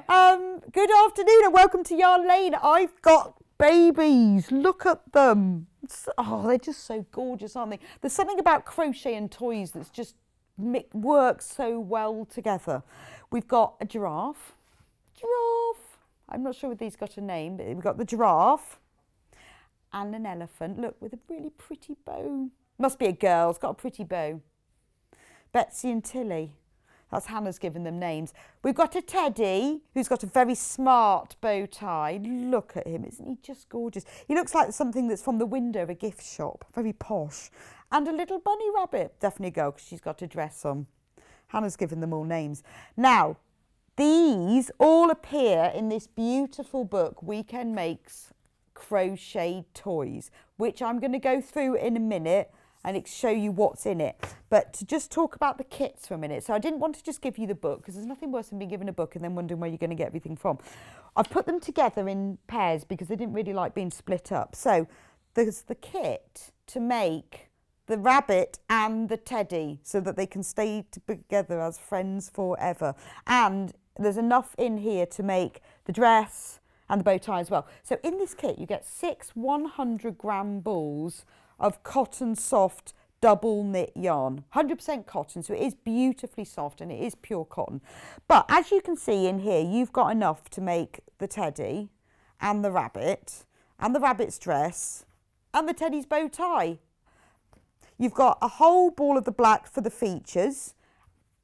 Good afternoon and welcome to Yarn Lane. I've got babies. Look at them. Oh, they're just so gorgeous, aren't they? There's something about crochet and toys that's just works so well together. We've got a giraffe. I'm not sure if these got a name, but we've got the giraffe and an elephant. Look, with a really pretty bow. Must be a girl. It's got a pretty bow. Betsy and Tilly. That's Hannah's given them names. We've got a teddy who's got a very smart bow tie. Look at him, isn't he just gorgeous? He looks like something that's from the window of a gift shop, very posh. And a little bunny rabbit, definitely a girl because she's got a dress on. Hannah's given them all names. Now, these all appear in this beautiful book, Weekend Makes Crocheted Toys, which I'm going to go through in a minute and show you what's in it. But to just talk about the kits for a minute. So I didn't want to just give you the book because there's nothing worse than being given a book and then wondering where you're going to get everything from. I've put them together in pairs because they didn't really like being split up. So there's the kit to make the rabbit and the teddy so that they can stay together as friends forever. And there's enough in here to make the dress and the bow tie as well. So in this kit, you get 6 100-gram balls of cotton soft double knit yarn, 100% cotton, so it is beautifully soft and it is pure cotton. But as you can see in here, you've got enough to make the teddy and the rabbit's dress and the teddy's bow tie. You've got a whole ball of the black for the features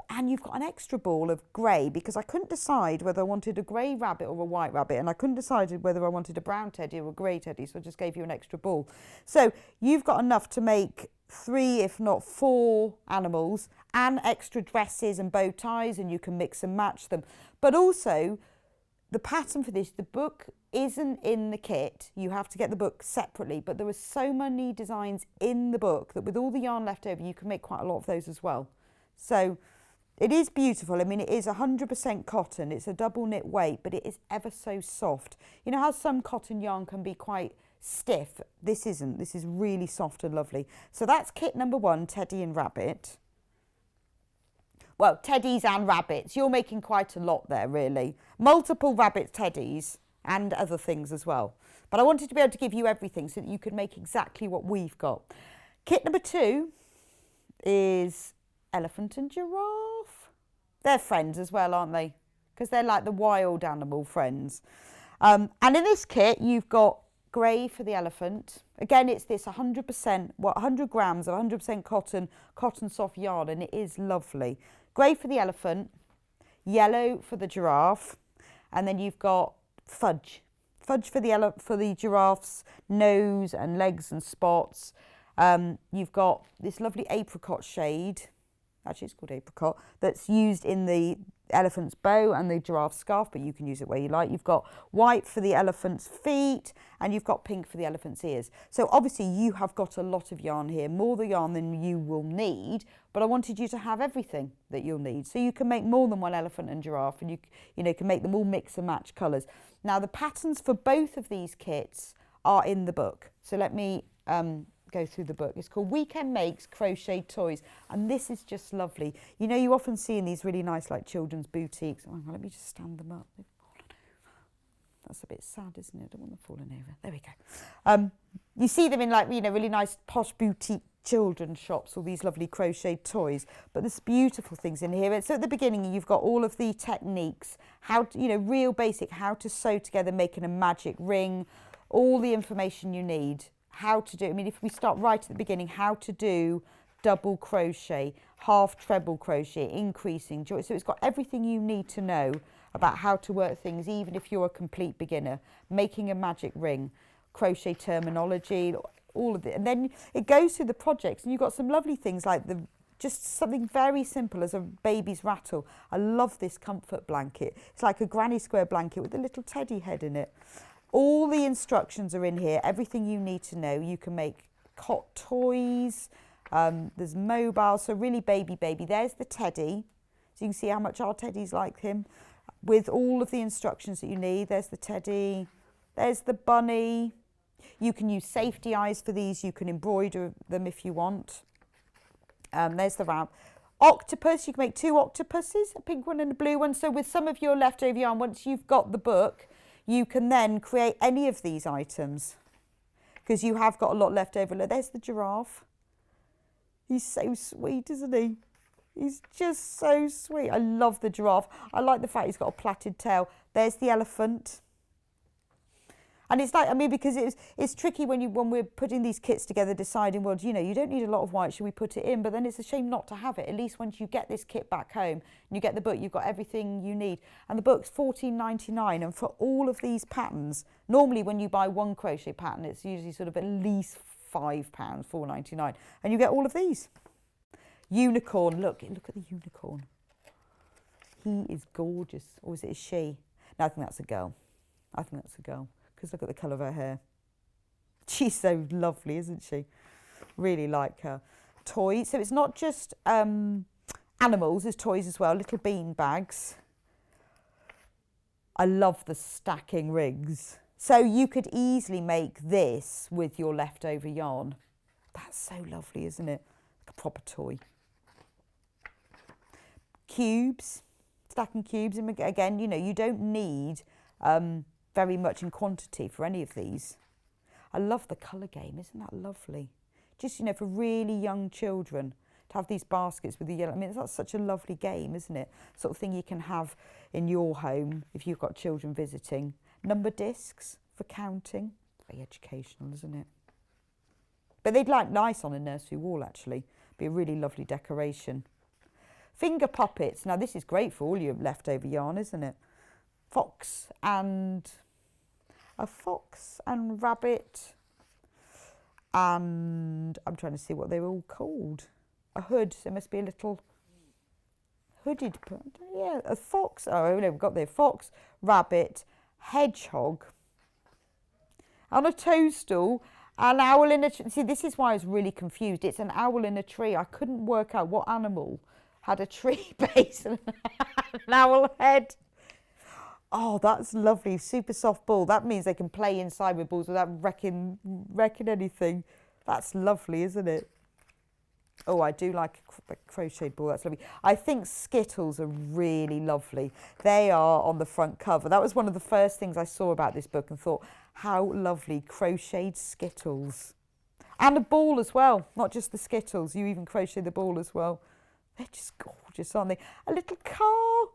and you've got an extra ball of grey because I couldn't decide whether I wanted a grey rabbit or a white rabbit, and I couldn't decide whether I wanted a brown teddy or a grey teddy, so I just gave you an extra ball. So you've got enough to make 3 if not 4 animals and extra dresses and bow ties, and you can mix and match them. But also the pattern for this, the book isn't in the kit. You have to get the book separately, but there are so many designs in the book that with all the yarn left over, you can make quite a lot of those as well. So it is beautiful. I mean, it is 100% cotton. It's a double knit weight, but it is ever so soft. You know how some cotton yarn can be quite stiff? This isn't. This is really soft and lovely. So that's kit number 1, teddy and rabbit. Well, teddies and rabbits. You're making quite a lot there, really. Multiple rabbit teddies and other things as well. But I wanted to be able to give you everything so that you could make exactly what we've got. Kit number 2 is elephant and giraffe. They're friends as well, aren't they? Because they're like the wild animal friends. And in this kit, you've got grey for the elephant. Again, it's this 100%, 100 grams of 100% cotton soft yarn, and it is lovely. Grey for the elephant, yellow for the giraffe, and then you've got fudge. Fudge for the giraffe's nose and legs and spots. You've got this lovely apricot shade. Actually, it's called apricot, that's used in the elephant's bow and the giraffe's scarf, but you can use it where you like. You've got white for the elephant's feet and you've got pink for the elephant's ears. So obviously you have got a lot of yarn here, more the yarn than you will need, but I wanted you to have everything that you'll need. So you can make more than one elephant and giraffe, and you can make them all mix and match colours. Now the patterns for both of these kits are in the book. So let me go through the book. It's called Weekend Makes Crocheted Toys, and this is just lovely. You know, you often see in these really nice like children's boutiques. Oh, let me just stand them up. They've fallen over. That's a bit sad, isn't it? I don't want them falling over. There we go. You see them in like, you know, really nice posh boutique children's shops, all these lovely crocheted toys, but there's beautiful things in here. So at the beginning you've got all of the techniques, how to, you know, real basic, how to sew together, making a magic ring, all the information you need. How to do, I mean, if we start right at the beginning, how to do double crochet, half treble crochet, increasing join. So it's got everything you need to know about how to work things, even if you're a complete beginner. Making a magic ring, crochet terminology, all of it. And then it goes through the projects, and you've got some lovely things like just something very simple as a baby's rattle. I love this comfort blanket. It's like a granny square blanket with a little teddy head in it. All the instructions are in here, everything you need to know. You can make cot toys, there's mobile, so really baby. There's the teddy, so you can see how much our teddy's like him, with all of the instructions that you need. There's the teddy, there's the bunny. You can use safety eyes for these, you can embroider them if you want. There's the round. Octopus, you can make 2 octopuses, a pink one and a blue one. So with some of your leftover yarn, once you've got the book, you can then create any of these items because you have got a lot left over. Look, there's the giraffe. He's so sweet, isn't he? He's just so sweet. I love the giraffe. I like the fact he's got a plaited tail. There's the elephant. And it's like, I mean, because it's tricky when we're putting these kits together, deciding, well, you know, you don't need a lot of white, should we put it in? But then it's a shame not to have it. At least once you get this kit back home and you get the book, you've got everything you need. And the book's $14.99. And for all of these patterns, normally when you buy one crochet pattern, it's usually sort of at least £5, $4.99. And you get all of these. Unicorn, look at the unicorn. He is gorgeous. Or is it a she? No, I think that's a girl. I think that's a girl. Because look at the colour of her hair. She's so lovely, isn't she? Really like her. Toys. So it's not just animals, there's toys as well. Little bean bags. I love the stacking rings. So you could easily make this with your leftover yarn. That's so lovely, isn't it? Like a proper toy. Cubes. Stacking cubes. And again, you know, you don't need very much in quantity for any of these. I love the colour game, isn't that lovely? Just, you know, for really young children to have these baskets with the yellow. I mean, that's such a lovely game, isn't it? Sort of thing you can have in your home if you've got children visiting. Number discs for counting. Very educational, isn't it? But they'd like nice on a nursery wall, actually. Be a really lovely decoration. Finger puppets. Now, this is great for all your leftover yarn, isn't it? A fox and rabbit, and I'm trying to see what they were all called. A hood. There must be a little hooded. Yeah, a fox. Oh no, we've got there. Fox, rabbit, hedgehog, and a toadstool. An owl in a tree. See, this is why I was really confused. It's an owl in a tree. I couldn't work out what animal had a tree base and an owl head. Oh, that's lovely. Super soft ball. That means they can play inside with balls without wrecking anything. That's lovely, isn't it? Oh, I do like a crocheted ball. That's lovely. I think Skittles are really lovely. They are on the front cover. That was one of the first things I saw about this book and thought, how lovely, crocheted Skittles. And a ball as well, not just the Skittles. You even crochet the ball as well. They're just gorgeous, aren't they? A little car.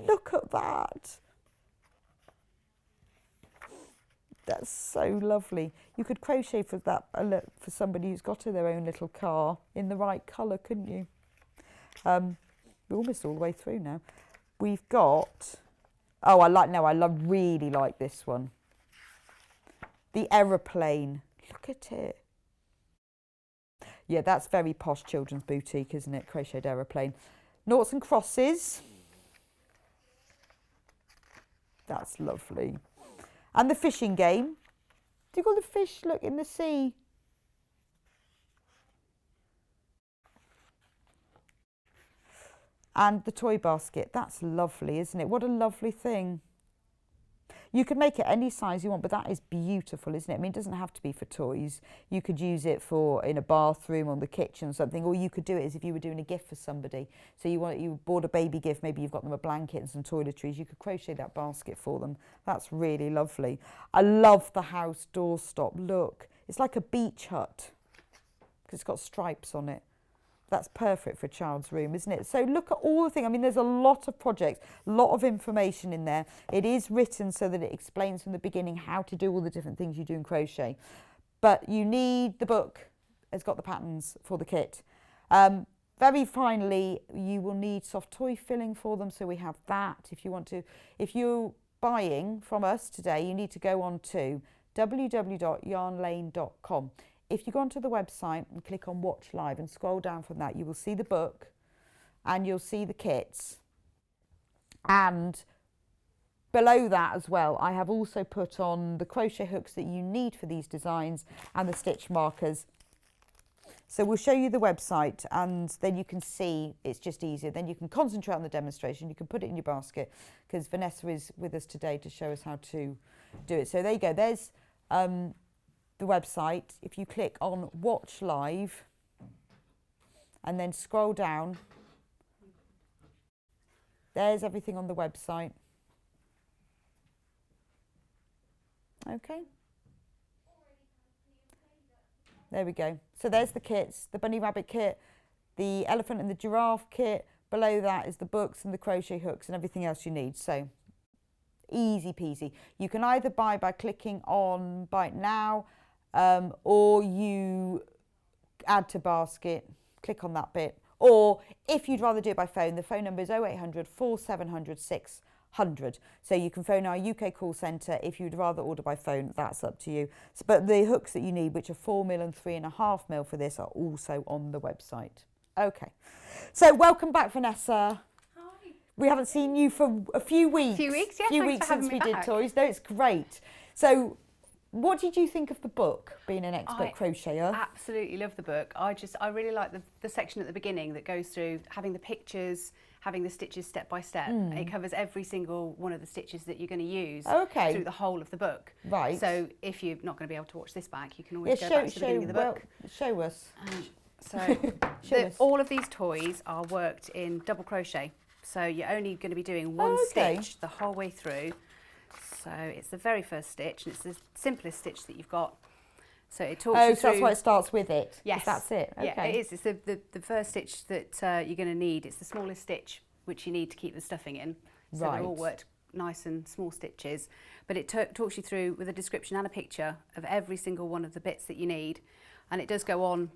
Look at that. That's so lovely. You could crochet for that for somebody who's got their own little car in the right colour, couldn't you? We're almost all the way through now. We've got, oh, really like this one. The aeroplane. Look at it. Yeah, that's very posh children's boutique, isn't it? Crocheted aeroplane. Noughts and crosses. That's lovely. And the fishing game. Do you call the fish look in the sea? And the toy basket. That's lovely, isn't it? What a lovely thing. You could make it any size you want, but that is beautiful, isn't it? I mean, it doesn't have to be for toys. You could use it for in a bathroom or the kitchen or something, or you could do it as if you were doing a gift for somebody. So you bought a baby gift, maybe you've got them a blanket and some toiletries. You could crochet that basket for them. That's really lovely. I love the house doorstop. Look, it's like a beach hut because it's got stripes on it. That's perfect for a child's room, isn't it? So look at all the things. I mean, there's a lot of projects, a lot of information in there. It is written so that it explains from the beginning how to do all the different things you do in crochet. But you need the book. It's got the patterns for the kit. Very finally, you will need soft toy filling for them. So we have that. If you're buying from us today, you need to go on to www.yarnlane.com. If you go onto the website and click on Watch Live and scroll down from that, you will see the book and you'll see the kits. And below that as well, I have also put on the crochet hooks that you need for these designs and the stitch markers. So we'll show you the website and then you can see it's just easier. Then you can concentrate on the demonstration. You can put it in your basket because Vanessa is with us today to show us how to do it. So there you go. There's the website. If you click on Watch Live and then scroll down, There's everything on the website. Okay. There we go. So there's the kits, the bunny rabbit kit, the elephant and the giraffe kit. Below that is the books and the crochet hooks and everything else you need. So easy peasy. You can either buy by clicking on buy it now, or you add to basket, click on that bit. Or if you'd rather do it by phone, the phone number is 0800 4700 600. So you can phone our UK call centre if you'd rather order by phone, that's up to you. So, but the hooks that you need, which are 4mm and 3.5mm for this, are also on the website. Okay, so welcome back, Vanessa. Hi. We haven't seen you for a few weeks. Yeah. A few weeks since we did toys. No, it's great. So what did you think of the book, being an expert crocheter? Absolutely love the book. I really like the section at the beginning that goes through having the pictures, having the stitches step by step. It covers every single one of the stitches that you're going to use through the whole of the book. Right. So if you're not going to be able to watch this back, you can always go back to the beginning of the book. Show us. All of these toys are worked in double crochet. So you're only going to be doing one stitch the whole way through. So it's the very first stitch, and it's the simplest stitch that you've got. So it talks you through. So that's why it starts with it. Yes, that's it. Okay. Yeah, it is. It's the first stitch that you're going to need. It's the smallest stitch which you need to keep the stuffing in. So they're all worked nice and small stitches. But it talks you through with a description and a picture of every single one of the bits that you need, and it does go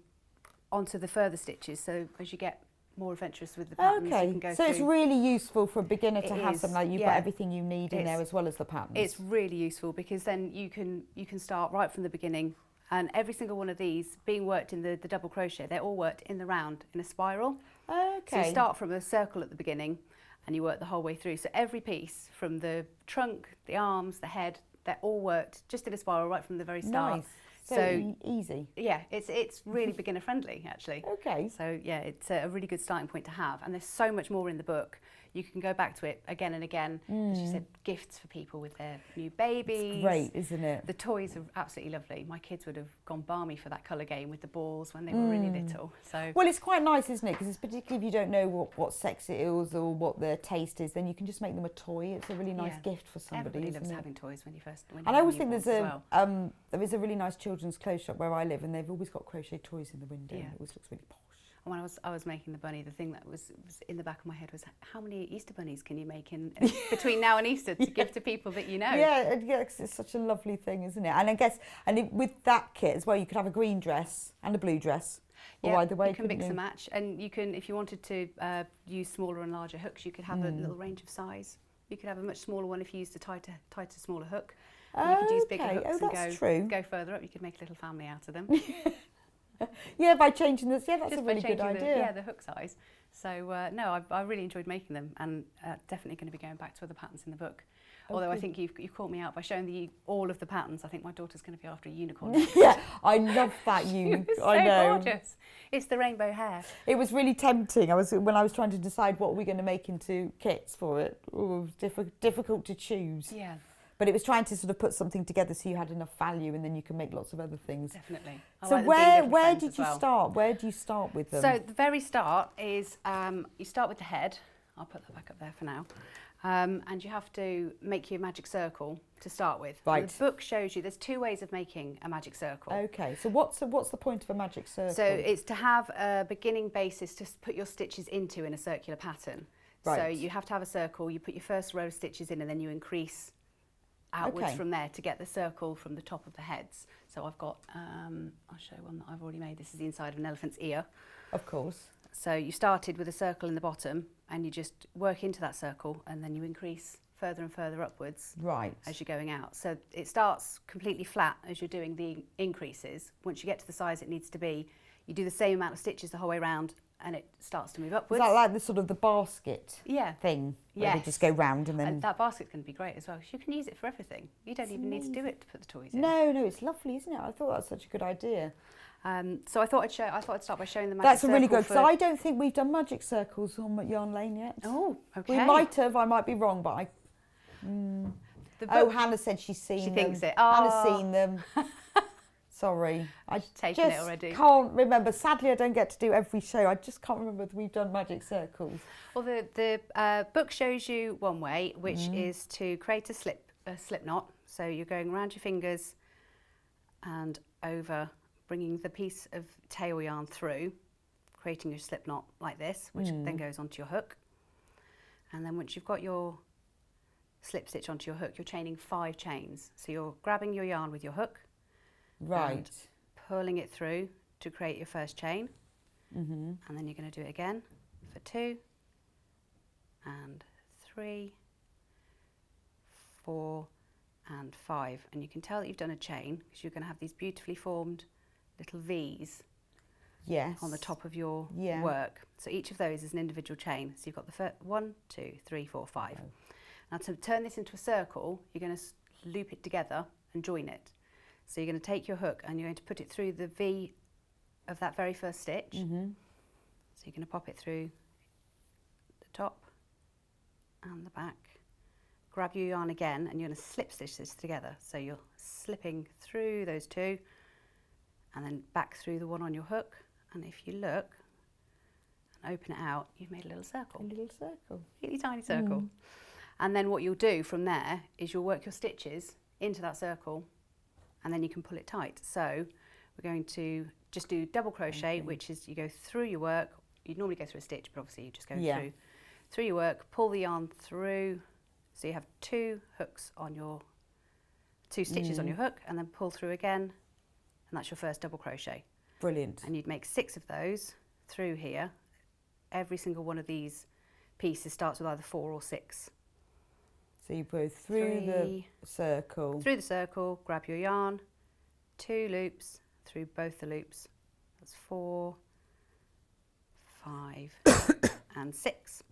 onto the further stitches. So as you get more adventurous with the patterns, you can go so through. It's really useful for a beginner to have something like you've got everything you need in there as well as the patterns. It's really useful because then you can start right from the beginning, and every single one of these being worked in the double crochet, they're all worked in the round in a spiral. So you start from a circle at the beginning and you work the whole way through. So every piece, from the trunk, the arms, the head, they're all worked just in a spiral right from the very start. Nice. So easy. Yeah, it's really beginner friendly actually. Okay. So yeah, it's a really good starting point to have, and there's so much more in the book. You can go back to it again and again. As you said, gifts for people with their new babies. It's great, isn't it? The toys are absolutely lovely. My kids would have gone balmy for that colour game with the balls when they were really little. So well, it's quite nice, isn't it? Because it's particularly if you don't know what sex it is or what their taste is, then you can just make them a toy. It's a really nice gift for somebody. Everybody loves having toys when you first. And I always think there is a really nice children's clothes shop where I live, and they've always got crochet toys in the window. And it always looks really posh. When I was making the bunny, the thing that was in the back of my head was, how many Easter bunnies can you make in between now and Easter to give to people that you know? Yeah, it's such a lovely thing, isn't it? And I guess, with that kit as well, you could have a green dress and a blue dress. Or either way, you can mix and match, and you can, if you wanted to use smaller and larger hooks, you could have a little range of size. You could have a much smaller one if you used a tighter, smaller hook. And you could use bigger hooks and go further up. You could make a little family out of them. Yeah, by changing this. Yeah, that's just a really good idea. The hook size. So no, I really enjoyed making them, and definitely going to be going back to other patterns in the book. Although I think you've caught me out by showing all of the patterns. I think my daughter's going to be after a unicorn. Yeah, I love that unicorn. It's so gorgeous. It's the rainbow hair. It was really tempting. When I was trying to decide what we're going to make into kits for it. It was difficult to choose. Yeah. But it was trying to sort of put something together so you had enough value, and then you can make lots of other things. Definitely. So where did you start? Where do you start with them? So the very start is you start with the head. I'll put that back up there for now. And you have to make your magic circle to start with. Right. And the book shows you there's two ways of making a magic circle. Okay. So what's the point of a magic circle? So it's to have a beginning basis to put your stitches into in a circular pattern. Right. So you have to have a circle. You put your first row of stitches in, and then you increase outwards from there to get the circle from the top of the heads. So I've got, I'll show one that I've already made. This is the inside of an elephant's ear. Of course. So you started with a circle in the bottom, and you just work into that circle, and then you increase further and further upwards as you're going out. So it starts completely flat as you're doing the increases. Once you get to the size it needs to be, you do the same amount of stitches the whole way around, and it starts to move upwards. Is that like the sort of the basket thing? Yeah. They just go round and then... And that basket's going to be great as well. You can use it for everything. You don't even need to do it to put the toys in. No, it's lovely, isn't it? I thought that was such a good idea. So I thought I'd start by showing the magic circle. That's a really good, because I don't think we've done magic circles on Yarn Lane yet. Oh, okay. We might have, I might be wrong, but Hannah said she's seen them. She thinks it. Hannah's seen them. Sorry, I just taken it already. can't remember. Sadly, I don't get to do every show. I just can't remember if we've done magic circles. Well, the book shows you one way, which is to create a slip knot. So you're going around your fingers and over, bringing the piece of tail yarn through, creating your slip knot like this, which then goes onto your hook. And then once you've got your slip stitch onto your hook, you're chaining 5 chains. So you're grabbing your yarn with your hook, and pulling it through to create your first chain. And then you're going to do it again for 2 and 3, 4 and 5. And you can tell that you've done a chain because you're going to have these beautifully formed little V's on the top of your work. So each of those is an individual chain. So you've got the first 1, 2, 3, 4, 5. Now to turn this into a circle, you're going to loop it together and join it. So you're going to take your hook and you're going to put it through the V of that very first stitch. So you're going to pop it through the top and the back. Grab your yarn again and you're going to slip stitch this together. So you're slipping through those 2 and then back through the one on your hook. And if you look and open it out, you've made a little circle. A little circle. Really tiny circle. And then what you'll do from there is you'll work your stitches into that circle and then you can pull it tight. So we're going to just do double crochet, which is you go through your work. You'd normally go through a stitch, but obviously you just go through your work, pull the yarn through. So you have 2 hooks on your, 2 stitches on your hook, and then pull through again, and that's your first double crochet. Brilliant. And you'd make 6 of those through here. Every single one of these pieces starts with either 4 or 6. So you go through the circle. Through the circle, grab your yarn, 2 loops through both the loops. That's 4, 5 and 6.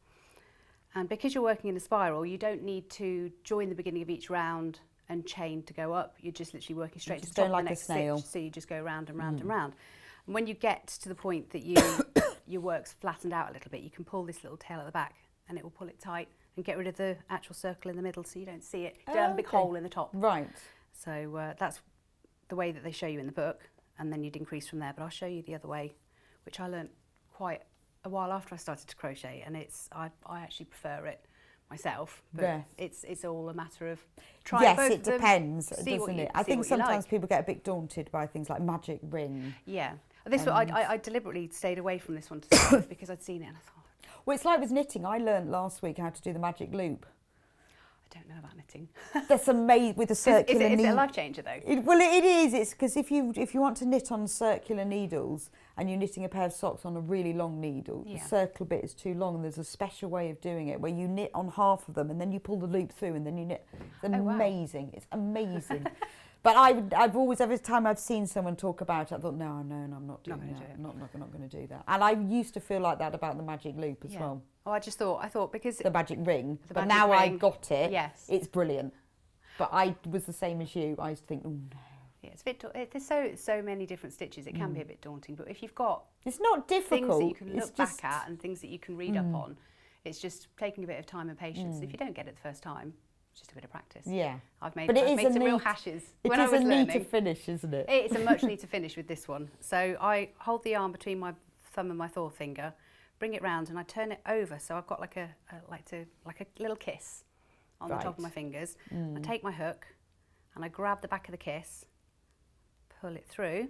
And because you're working in a spiral, you don't need to join the beginning of each round and chain to go up. You're just literally working straight to the top of the next stitch. So you just go round and round and round. And when you get to the point that your work's flattened out a little bit, you can pull this little tail at the back and it will pull it tight and get rid of the actual circle in the middle so you don't see it. You don't have a big hole in the top. Right. So that's the way that they show you in the book, and then you'd increase from there. But I'll show you the other way, which I learnt quite a while after I started to crochet, and I actually prefer it myself. But it's all a matter of trying both of them. Yes, it depends, doesn't it? I think sometimes people get a bit daunted by things like magic ring. Yeah. This one, I deliberately stayed away from this one to start with because I'd seen it and I thought, well, it's like with knitting. I learnt last week how to do the magic loop. I don't know about knitting. That's amazing with a circular needle. Is it a life changer though? It is. It's because if you want to knit on circular needles and you're knitting a pair of socks on a really long needle, the circle bit is too long. And there's a special way of doing it where you knit on half of them and then you pull the loop through and then you knit. It's amazing. Wow. It's amazing. But I've always, every time I've seen someone talk about it, I thought, no, I'm not doing that. I'm not going to do that. And I used to feel like that about the magic loop as well. Oh, I thought because the magic ring. But now I got it. Yes, it's brilliant. But I was the same as you. I used to think, oh no. Yeah, it's a bit. There's so many different stitches. It can be a bit daunting. But if you've got it's not difficult. Things that you can look back at and things that you can read up on, it's just taking a bit of time and patience. If you don't get it the first time, it's just a bit of practice. Yeah. I've made some real hashes when I was learning. It is a neater finish, isn't it? It's a much neater finish with this one. So I hold the yarn between my thumb and my forefinger, bring it round, and I turn it over. So I've got like a little kiss on the top of my fingers. I take my hook and I grab the back of the kiss, pull it through,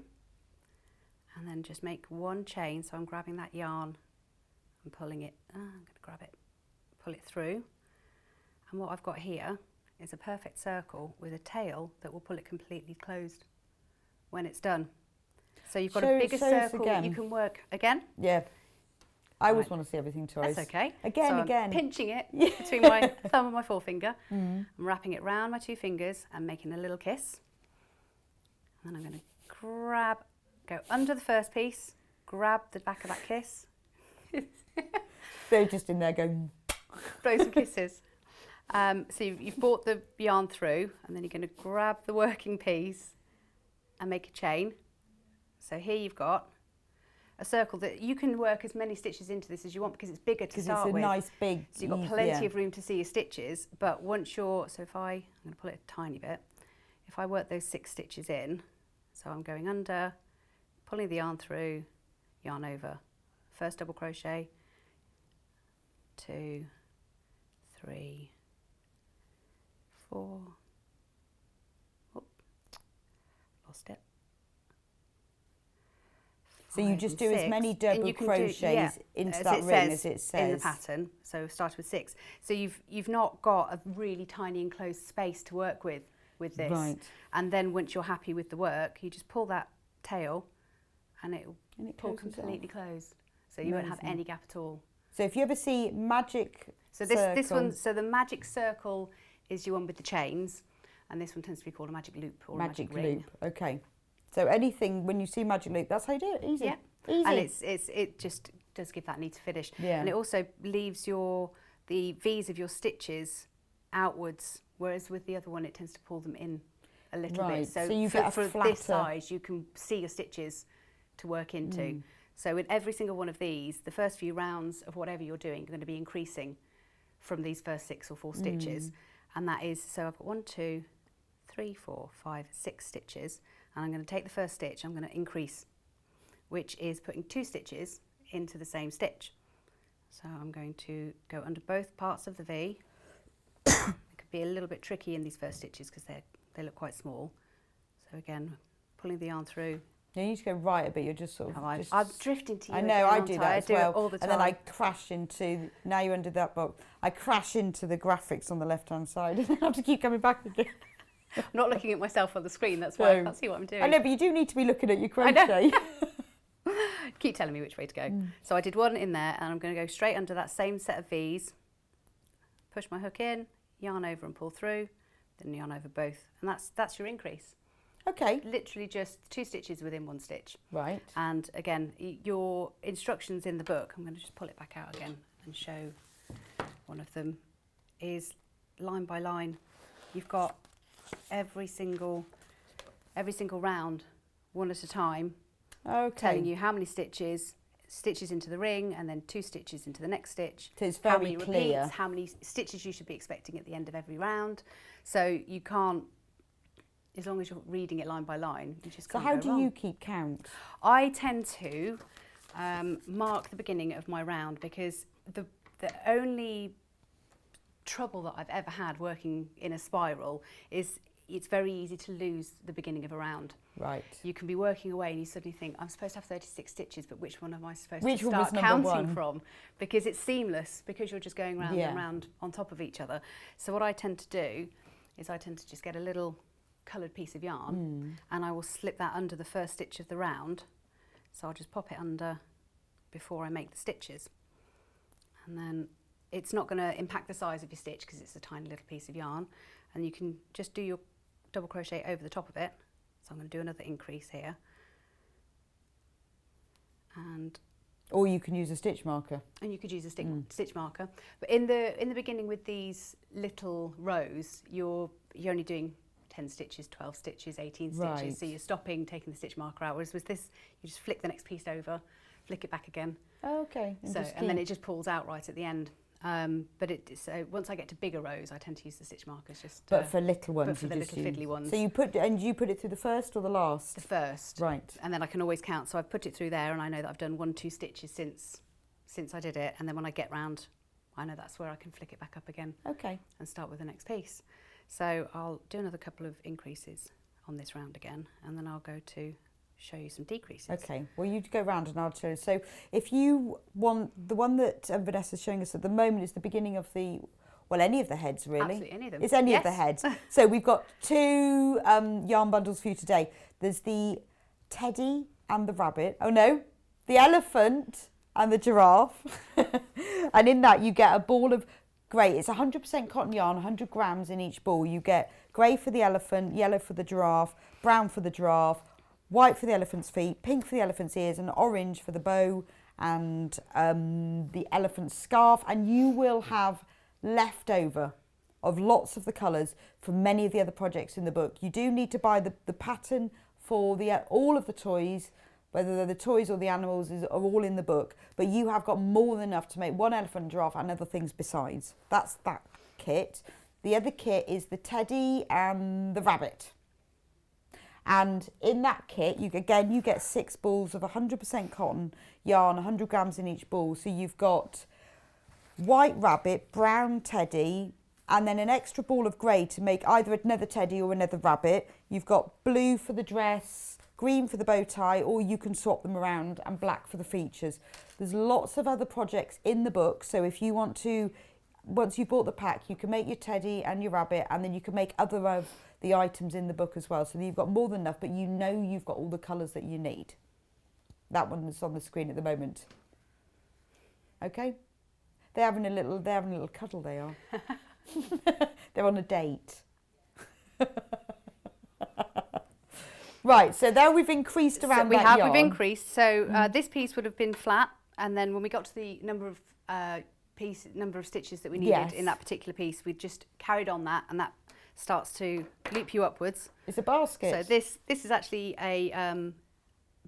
and then just make 1 chain. So I'm grabbing that yarn and pulling it. I'm going to grab it, pull it through. And what I've got here is a perfect circle with a tail that will pull it completely closed when it's done. So you've got a bigger circle that you can work again. Yeah. I always want to see everything twice. That's okay. Again. I'm pinching it between my thumb and my forefinger. I'm wrapping it round my 2 fingers and making a little kiss. And then I'm going to go under the first piece, grab the back of that kiss. They're just in there going... Blow some kisses. So you've brought the yarn through and then you're going to grab the working piece and make a chain. So here you've got a circle that you can work as many stitches into this as you want because it's bigger to start with. Because it's a nice big... So you've got plenty of room to see your stitches, but once I'm going to pull it a tiny bit, if I work those 6 stitches in, So I'm going under, pulling the yarn through, yarn over. First double crochet, 2, 3, 4, oh, lost it. So you just do as many double crochets into that ring as it says. In the pattern. So start with 6. So you've not got a really tiny enclosed space to work with this. Right. And then once you're happy with the work, you just pull that tail and it will pull completely closed. So you won't have any gap at all. So if you ever see magic this one, so the magic circle is your one with the chains, and this one tends to be called a magic loop or magic a magic ring. loop. Okay. So anything, when you see magic loop, that's how you do it. Easy. Yeah. Easy. And it just does give that neat finish. Yeah. And it also leaves the V's of your stitches outwards, whereas with the other one it tends to pull them in a little bit. So you get for a flatter. this size you can see your stitches to work into. So in every single one of these, the first few rounds of whatever you're doing are going to be increasing from these first 6 or 4 stitches. And that is, so I've got 1, 2, 3, 4, 5, 6 stitches. And I'm going to take the first stitch, I'm going to increase, which is putting 2 stitches into the same stitch. So I'm going to go under both parts of the V. It could be a little bit tricky in these first stitches because they look quite small. So again, pulling the yarn through. You need to go right a bit, you're just sort of... I'm drifting to you. I know, I do that as well. It all the time. And then I crash into, now you're under that book, I crash into the graphics on the left-hand side and I have to keep coming back again. I'm not looking at myself on the screen, that's why I can't see what I'm doing. I know, but you do need to be looking at your crochet. Keep telling me which way to go. So I did one in there and I'm going to go straight under that same set of V's, push my hook in, yarn over and pull through, then yarn over both. And that's your increase. Okay. Literally just 2 stitches within 1 stitch. Right. And again, your instructions in the book, I'm going to just pull it back out again and show one of them, is line by line. You've got every single round, one at a time, telling you how many stitches into the ring, and then 2 stitches into the next stitch. So it's very how many clear. Repeats, how many stitches you should be expecting at the end of every round. So you can't, as long as you're reading it line by line, you just can't go wrong. So how do you keep count? I tend to mark the beginning of my round, because the only trouble that I've ever had working in a spiral is it's very easy to lose the beginning of a round. Right. You can be working away and you suddenly think, I'm supposed to have 36 stitches, but which one am I supposed Which to one was start number counting one? from? Because it's seamless, because you're just going round and round on top of each other. So what I tend to do is I tend to just get a little coloured piece of yarn and I will slip that under the first stitch of the round. So I'll just pop it under before I make the stitches. And then it's not going to impact the size of your stitch because it's a tiny little piece of yarn. And you can just do your double crochet over the top of it. So I'm going to do another increase here. And or you can use a stitch marker. And you could use a stitch marker. But in the beginning with these little rows, you're only doing 10 stitches, 12 stitches, 18 stitches. Right. So you're stopping, taking the stitch marker out. Whereas with this, you just flick the next piece over, flick it back again. Oh, okay. And then it just pulls out right at the end. So once I get to bigger rows, I tend to use the stitch markers just. But for little ones, but for the little fiddly ones. So you put it through the first or the last? The first. Right. And then I can always count. So I've put it through there, and I know that I've done 1-2 stitches since I did it. And then when I get round, I know that's where I can flick it back up again. Okay. And start with the next piece. So I'll do another couple of increases on this round again, and then I'll go to show you some decreases. Okay, well you go round and I'll show you. So if you want, the one that Vanessa's showing us at the moment is the beginning of the, well, any of the heads really. Absolutely, any of them. It's any of the heads. So we've got 2 yarn bundles for you today. There's the teddy and the rabbit. Oh no, the elephant and the giraffe. And in that you get a ball of grey. It's 100% cotton yarn, 100 grams in each ball. You get grey for the elephant, yellow for the giraffe, brown for the giraffe, white for the elephant's feet, pink for the elephant's ears, and orange for the bow and the elephant's scarf. And you will have leftover of lots of the colours from many of the other projects in the book. You do need to buy the pattern for all of the toys, whether they're the toys or the animals, are all in the book. But you have got more than enough to make one elephant, giraffe and other things besides. That's that kit. The other kit is the teddy and the rabbit. And in that kit, you get 6 balls of 100% cotton yarn, 100 grams in each ball. So you've got white rabbit, brown teddy, and then an extra ball of grey to make either another teddy or another rabbit. You've got blue for the dress, green for the bow tie, or you can swap them around, and black for the features. There's lots of other projects in the book. So if you want to, once you've bought the pack, you can make your teddy and your rabbit, and then you can make other of the items in the book as well. So you've got more than enough, but you know you've got all the colours that you need. That one that's on the screen at the moment. Okay? They're having a little cuddle, they are. They're on a date. Right, so there we've increased around that yarn. We've increased. So this piece would have been flat, and then when we got to the number of stitches that we needed in that particular piece, we just carried on that, and that starts to loop you upwards. It's a basket. So this is actually a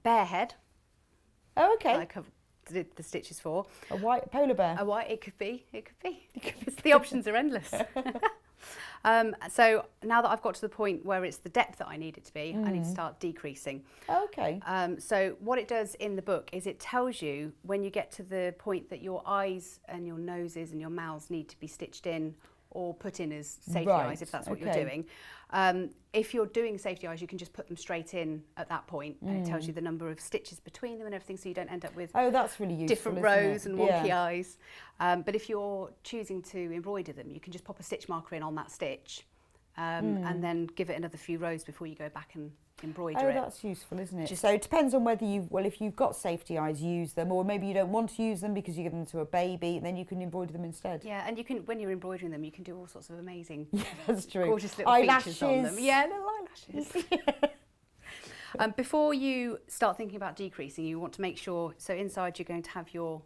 bear head. Oh, okay. I covered the stitches for. A white polar bear. A white, it could be. The options are endless. So now that I've got to the point where it's the depth that I need it to be, I need to start decreasing. Okay. So what it does in the book is it tells you when you get to the point that your eyes and your noses and your mouths need to be stitched in or put in as safety eyes, if that's what you're doing. If you're doing safety eyes, you can just put them straight in at that point, and it tells you the number of stitches between them and everything, so you don't end up with that's really useful, different rows and wonky eyes. But if you're choosing to embroider them, you can just pop a stitch marker in on that stitch, and then give it another few rows before you go back and embroider it. Oh, that's useful, isn't it? So it depends on whether if you've got safety eyes, use them, or maybe you don't want to use them because you give them to a baby, then you can embroider them instead. Yeah, and you can, when you're embroidering them, you can do all sorts of amazing, that's true, gorgeous little features on them. Yeah, little eyelashes. Before you start thinking about decreasing, you want to make sure, so inside you're going to have your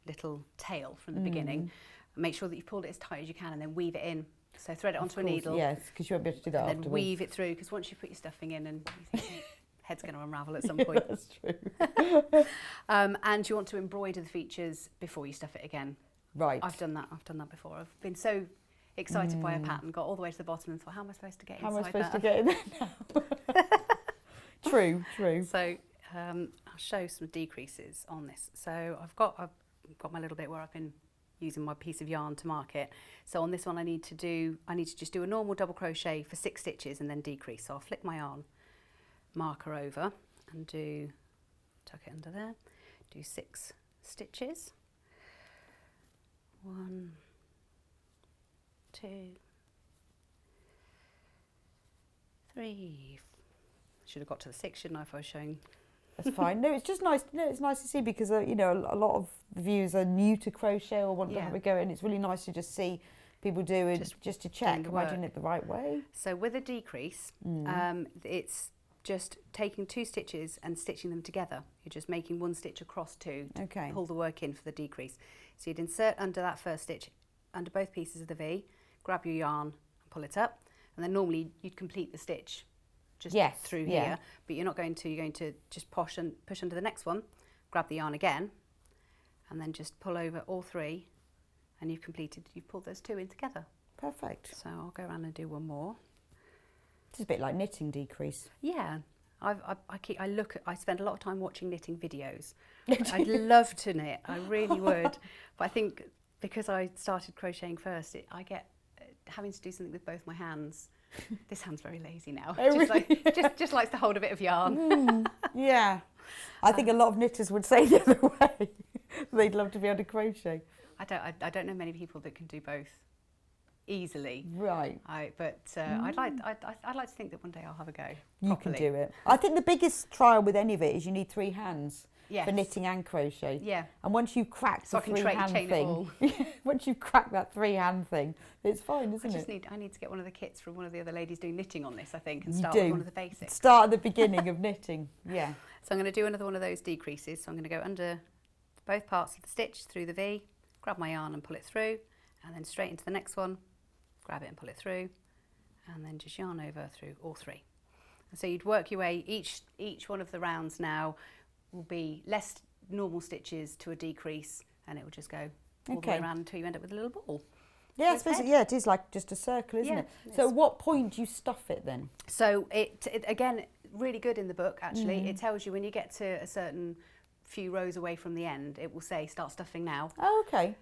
little tail from the beginning. Make sure that you've pulled it as tight as you can, and then weave it in. So thread it onto a needle. Yes, because you won't be able to do that and then weave it through, because once you put your stuffing in and you think, head's going to unravel at some point. That's true. And you want to embroider the features before you stuff it again. Right. I've done that before. I've been so excited by a pattern, got all the way to the bottom and thought, how am I supposed to get inside that? How am I supposed to get in there now? True. So I'll show some decreases on this. So I've got my little bit where I've been using my piece of yarn to mark it. So on this one I need to just do a normal double crochet for 6 stitches and then decrease. So I'll flick my yarn marker over and tuck it under there, do 6 stitches. 1, 2, 3. Should have got to the 6, shouldn't I, if I was showing? That's fine. No, it's just nice. No, it's nice to see because a lot of viewers are new to crochet or want to have a go, and it's really nice to just see people do it just to check am I doing it the right way. So with a decrease, it's just taking 2 stitches and stitching them together. You're just making 1 stitch across 2 to pull the work in for the decrease. So you'd insert under that first stitch, under both pieces of the V, grab your yarn and pull it up, and then normally you'd complete the stitch just through here, but you're going to just push under the next one, grab the yarn again, and then just pull over all 3, and you've pulled those 2 in together. Perfect. So I'll go around and do one more. It's a bit like knitting decrease. Yeah, I spend a lot of time watching knitting videos. I'd love to knit, I really would, but I think because I started crocheting first, I get having to do something with both my hands. This hand's very lazy now. Just likes to hold a bit of yarn. Yeah, I think a lot of knitters would say the other way. They'd love to be able to crochet. I don't know many people that can do both easily. Right. I'd like to think that one day I'll have a go. You properly. can do it. I think the biggest trial with any of it is you need 3 hands. Yes. For knitting and crochet. Yeah. And once you've cracked the 3-hand thing, once you've cracked that 3-hand thing, it's fine, isn't it? I need to get one of the kits from one of the other ladies doing knitting on this, I think, and start with one of the basics. Start at the beginning of knitting, yeah. So I'm going to do another one of those decreases. So I'm going to go under both parts of the stitch through the V, grab my yarn and pull it through, and then straight into the next one, grab it and pull it through, and then just yarn over through all 3. And so you'd work your way, each one of the rounds now will be less normal stitches to a decrease, and it will just go all the way around until you end up with a little ball. Yeah, I suppose it is like just a circle, isn't it? So at what point do you stuff it then? So it again, really good in the book, actually. It tells you when you get to a certain few rows away from the end, it will say start stuffing now. Oh, okay.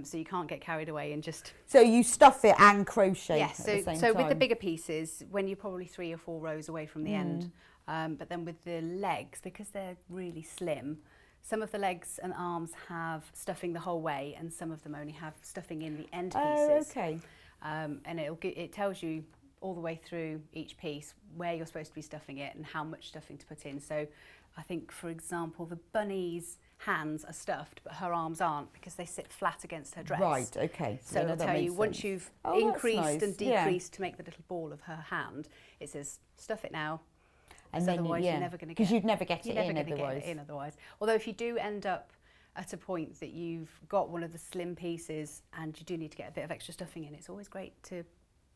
So you can't get carried away and just... So you stuff it and crochet yes, at the same so time. with the bigger pieces, when you're probably 3 or 4 rows away from the end, but then with the legs, because they're really slim, some of the legs and arms have stuffing the whole way, and some of them only have stuffing in the end pieces. Oh, okay. And it tells you all the way through each piece where you're supposed to be stuffing it and how much stuffing to put in. So I think, for example, the bunny's hands are stuffed, but her arms aren't because they sit flat against her dress. Right, okay. So it'll tell you once you've increased and decreased to make the little ball of her hand, it says stuff it now. And then otherwise you're never going to get... because you'd never get it in otherwise. Although if you do end up at a point that you've got one of the slim pieces and you do need to get a bit of extra stuffing in, it's always great to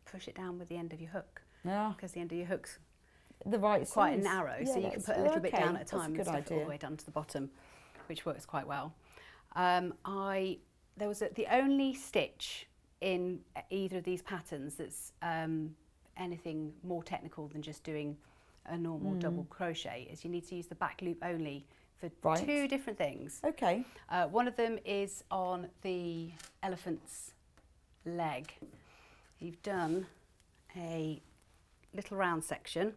push it down with the end of your hook. Yeah. Because the end of your hook's the right quite size. narrow, Yeah, so you can put a little bit down at a time and stuff idea. it all the way down to the bottom, which works quite well. There was the only stitch in either of these patterns that's anything more technical than just doing a normal double crochet is you need to use the back loop only for 2 different things. Okay. One of them is on the elephant's leg. You've done a little round section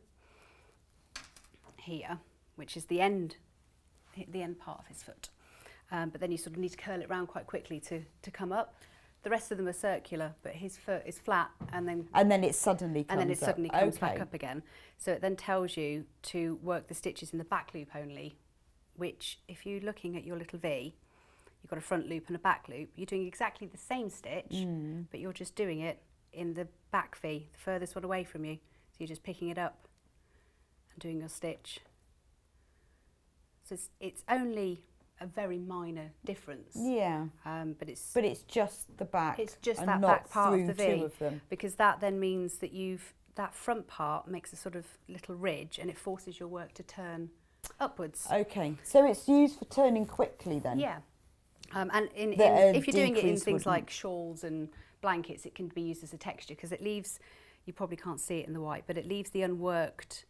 here, which is the end part of his foot. But then you sort of need to curl it round quite quickly to come up. The rest of them are circular, but his foot is flat, and then it suddenly comes back up again. So it then tells you to work the stitches in the back loop only, which if you're looking at your little V, you've got a front loop and a back loop. You're doing exactly the same stitch, but you're just doing it in the back V, the furthest one away from you. So you're just picking it up and doing your stitch. So it's only a very minor difference. Yeah. But it's just the back. It's just and that not back part through of the V, 2 of them. because that then means that that front part makes a sort of little ridge, and it forces your work to turn upwards. Okay, so it's used for turning quickly then. Yeah. And if you're doing it in things like shawls and blankets, it can be used as a texture because it leaves, you probably can't see it in the white, but it leaves the unworked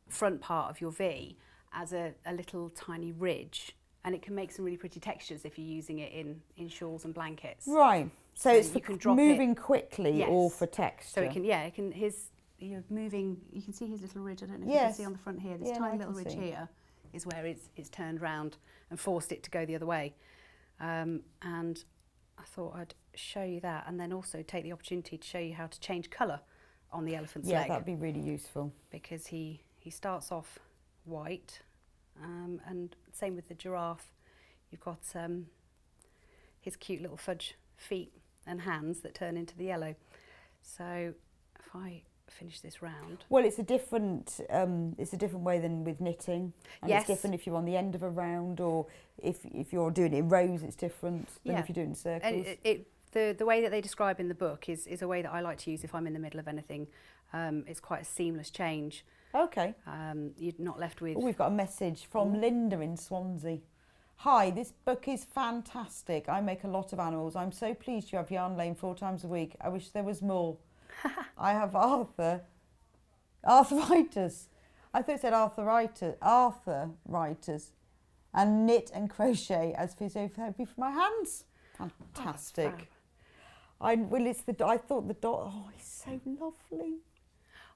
front part of your V as a little tiny ridge, and it can make some really pretty textures if you're using it in shawls and blankets. Right. So it's for moving quickly, yes, or for texture. So it can, you're moving, you can see his little ridge. I don't know if you can see on the front here, this tiny little ridge here is where it's turned round and forced it to go the other way. And I thought I'd show you that, and then also take the opportunity to show you how to change colour on the elephant's leg. Yeah, that'd be really useful. Because he starts off white, and same with the giraffe. You've got his cute little fudge feet and hands that turn into the yellow. So if I finish this round. Well, it's a different way than with knitting. And yes. It's different if you're on the end of a round, or if you're doing it in rows, it's different than if you're doing circles. And the way that they describe in the book is a way that I like to use if I'm in the middle of anything. It's quite a seamless change. Okay. You're not left with... Oh, we've got a message from Linda in Swansea. Hi, this book is fantastic. I make a lot of animals. I'm so pleased you have Yarn Lane 4 times a week. I wish there was more. I have arthritis. I thought it said arthritis. And knit and crochet as physiotherapy for my hands. Fantastic. I thought the dot. Oh, it's so lovely.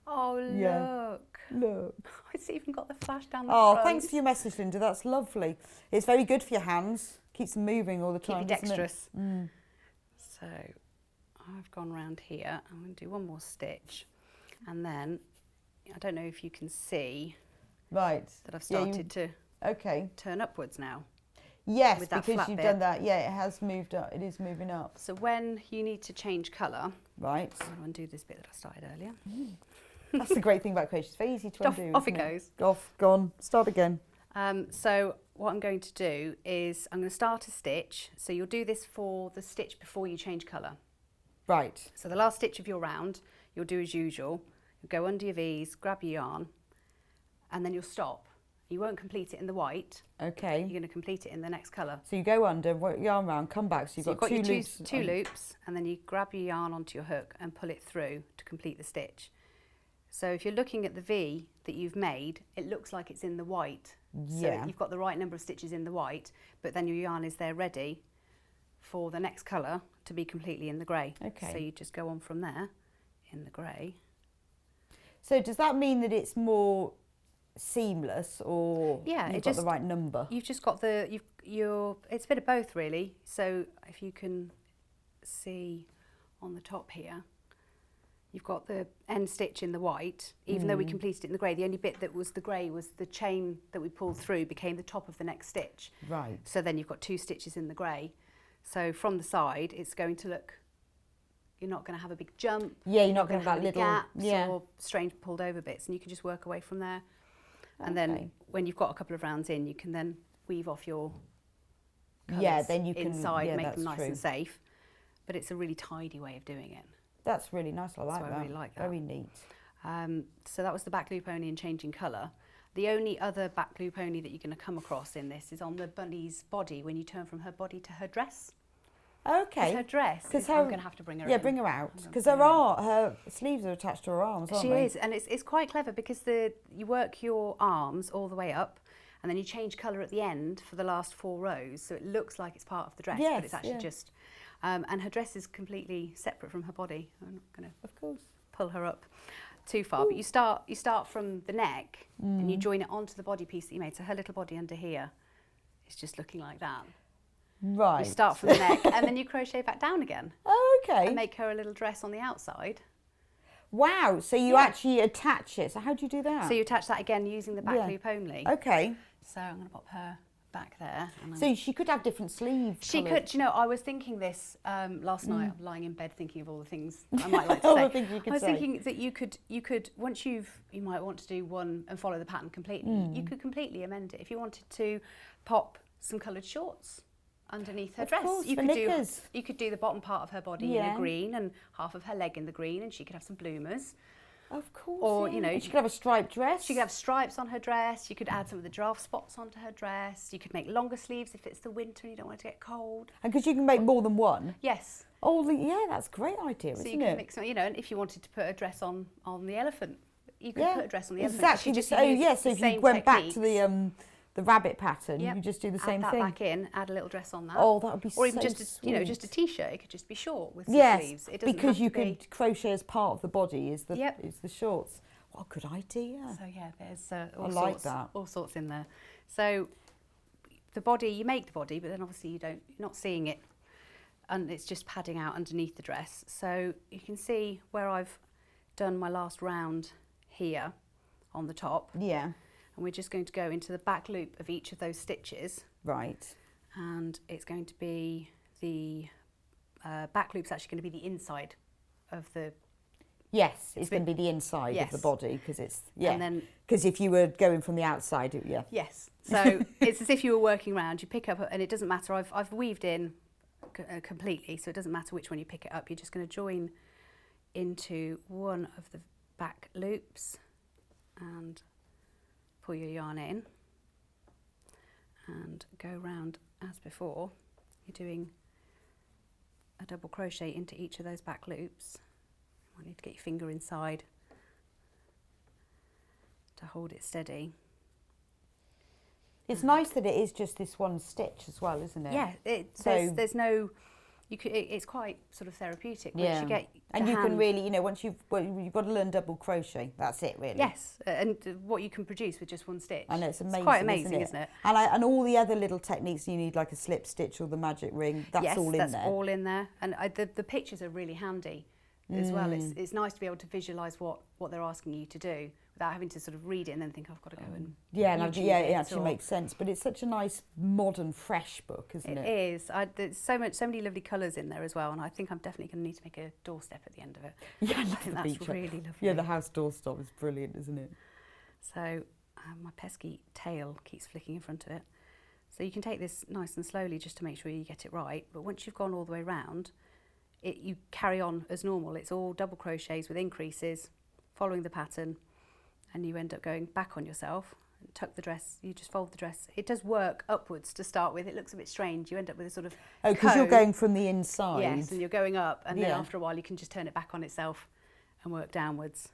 Oh, look. Yeah. Look. It's even got the flash down the front. front. Thanks for your message, Linda. That's lovely. It's very good for your hands. Keeps them moving all the time. Keep you dexterous. So I've gone round here. I'm going to do one more stitch. And then, I don't know if you can see that I've started to turn upwards now. Yes, because you've done that. Yeah, it has moved up. It is moving up. So when you need to change colour, right. I'll undo this bit that I started earlier. That's the great thing about crochet. It's very easy to undo. Off it goes. Off, gone. Start again. So what I'm going to do is I'm going to start a stitch. So you'll do this for the stitch before you change colour. Right. So the last stitch of your round, you'll do as usual. You'll go under your V's, grab your yarn, and then you'll stop. You won't complete it in the white. Okay. You're going to complete it in the next colour. So you go under, work yarn round, come back. So you've got two loops, and then you grab your yarn onto your hook and pull it through to complete the stitch. So if you're looking at the V that you've made, it looks like it's in the white. Yeah. So you've got the right number of stitches in the white, but then your yarn is there ready for the next colour to be completely in the grey. Okay. So you just go on from there in the grey. So does that mean that it's more seamless, or you've got the right number? You've just got it's a bit of both really. So if you can see on the top here, you've got the end stitch in the white, even though we completed it in the grey. The only bit that was the grey was the chain that we pulled through became the top of the next stitch. Right. So then you've got 2 stitches in the grey. So from the side, it's going to look, you're not going to have a big jump. Yeah, you're not going to have that little gaps or strange pulled over bits, and you can just work away from there. And then when you've got a couple of rounds in, you can then weave off your colours then you can inside, make them nice and safe. But it's a really tidy way of doing it. That's really nice. I like that. I really like that. Very neat. So that was the back loop only and changing colour. The only other back loop only that you're going to come across in this is on the bunny's body, when you turn from her body to her dress. Okay. Her dress. I'm going to have to bring her in. Yeah, bring her out. Because her sleeves are attached to her arms, aren't they? She is, and it's quite clever because you work your arms all the way up, and then you change colour at the end for the last 4 rows, so it looks like it's part of the dress, but it's actually just... and her dress is completely separate from her body. I'm not going to pull her up too far, but you start from the neck and you join it onto the body piece that you made. So her little body under here is just looking like that. Right. You start from the neck and then you crochet back down again. Oh, okay. And make her a little dress on the outside. Wow, so you actually attach it. So how do you do that? So you attach that again using the back loop only. Okay. So I'm going to pop her back there. So she could have different sleeves. She could. You know, I was thinking this last night. I'm lying in bed thinking of all the things I might like to say. I was thinking that you could once you might want to do one and follow the pattern completely. You could completely amend it if you wanted to pop some coloured shorts underneath her dress. Course, you could do the bottom part of her body in a green and half of her leg in the green, and she could have some bloomers. Of course. Or you know, she could have a striped dress. She could have stripes on her dress. You could add some of the giraffe spots onto her dress. You could make longer sleeves if it's the winter and you don't want it to get cold. And because you can make more than one. Yes. Oh, yeah, that's a great idea, isn't it? So you can mix them, you know, and if you wanted to put a dress on the elephant, you could put a dress on the elephant. Exactly. So if you went back to the rabbit pattern, you just do the same thing. Add that back in, add a little dress on that. Oh, that would be so Or even just just a t-shirt. It could just be short with some sleeves. It doesn't because have you to be... could crochet as part of the body is the shorts. What a good idea. So yeah, there's all sorts in there. So the body, you make the body, but then obviously you're not seeing it, and it's just padding out underneath the dress. So you can see where I've done my last round here on the top. Yeah. And we're just going to go into the back loop of each of those stitches. Right. And it's going to be the back loop's actually going to be the inside of the... Yes, it's going to be the inside of the body because it's... Yeah, and then because if you were going from the outside, Yes, so it's as if you were working around. You pick up, and it doesn't matter. I've weaved in completely, so it doesn't matter which one you pick it up. You're just going to join into one of the back loops and pull your yarn in and go round as before. You're doing a double crochet into each of those back loops. You need to get your finger inside to hold it steady. It's nice that it is just this one stitch as well, isn't it? Yeah, there's no... it's quite sort of therapeutic once you get and you can really, once you've got to learn double crochet. That's it, really. Yes, and what you can produce with just one stitch. And it's amazing. It's quite amazing, isn't it? And all the other little techniques you need, like a slip stitch or the magic ring. That's all in there. Yes, that's all in there. And the pictures are really handy as well. It's nice to be able to visualise what they're asking you to do without having to sort of read it and then think, I've got to go and it actually makes sense. But it's such a nice, modern, fresh book, isn't it? It is. There's so many lovely colours in there as well, and I think I'm definitely going to need to make a doorstep at the end of it. Yeah, I think that's really lovely. Yeah, the house doorstep is brilliant, isn't it? So my pesky tail keeps flicking in front of it. So you can take this nice and slowly just to make sure you get it right. But once you've gone all the way round, you carry on as normal. It's all double crochets with increases, following the pattern, and you end up going back on yourself and tuck the dress. You just fold the dress. It does work upwards to start with. It looks a bit strange. You end up with a sort of because you're going from the inside. Yes, and you're going up, and then after a while you can just turn it back on itself and work downwards.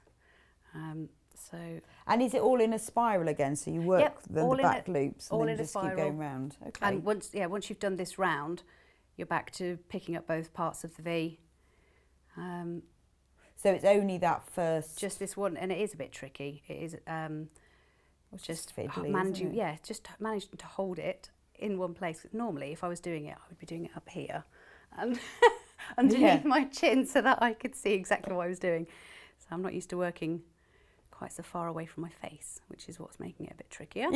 So. And is it all in a spiral again? So you work the back loops and then just keep going round. Okay. And once you've done this round, you're back to picking up both parts of the V. So it's only that first. Just this one, and it is a bit tricky. It is just fiddly, managing. Yeah, just managing to hold it in one place. Normally, if I was doing it, I would be doing it up here, underneath my chin, so that I could see exactly what I was doing. So I'm not used to working quite so far away from my face, which is what's making it a bit trickier.